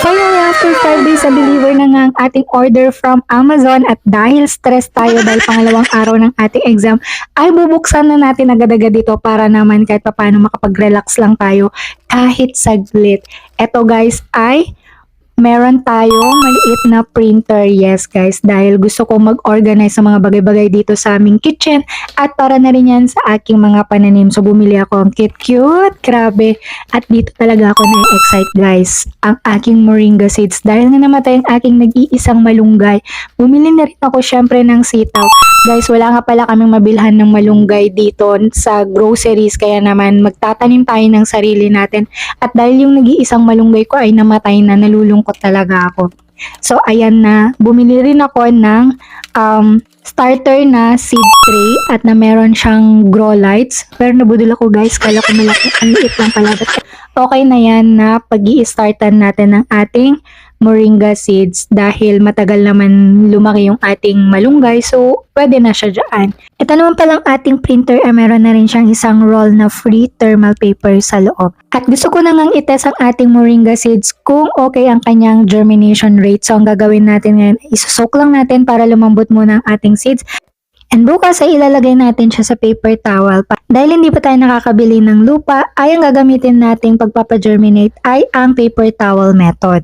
Finally, after 5 days, deliver na nga ang ating order from Amazon at dahil stress tayo dahil pangalawang araw ng ating exam, ay bubuksan na natin agad-agad dito para naman kahit papaano makapag-relax lang tayo kahit saglit. Eto guys ay meron tayong maliit na printer. Yes guys, dahil gusto ko mag-organize sa mga bagay-bagay dito sa aming kitchen at para na rin yan sa aking mga pananim. So bumili ako ang cute, grabe. At dito talaga ako na-excite guys. Ang aking moringa seeds. Dahil nga namatay ang aking nag-iisang malunggay, bumili na rin ako syempre ng sitaw. Guys, wala nga pala kaming mabilhan ng malunggay dito sa groceries, kaya naman magtatanim tayo ng sarili natin. At dahil yung nag-iisang malunggay ko ay namatay na, nalulungkot talaga ako. So ayan na, bumili rin ako ng starter na seed tray at na meron siyang grow lights. Pero nabudol ako guys, kala ko malaki, ang liit lang pala. Okay na yan na pag-i-startan natin ng ating moringa seeds dahil matagal naman lumaki yung ating malunggay, so pwede na siya dyan. Ito naman palang ating printer ay meron na rin siyang isang roll na free thermal paper sa loob. At gusto ko na ngang itest ang ating moringa seeds kung okay ang kanyang germination rate. So ang gagawin natin ngayon, isusok lang natin para lumambot muna ang ating seeds. And bukas ay ilalagay natin siya sa paper towel. Dahil hindi pa tayo nakakabili ng lupa, ay ang gagamitin nating pagpapagerminate ay ang paper towel method.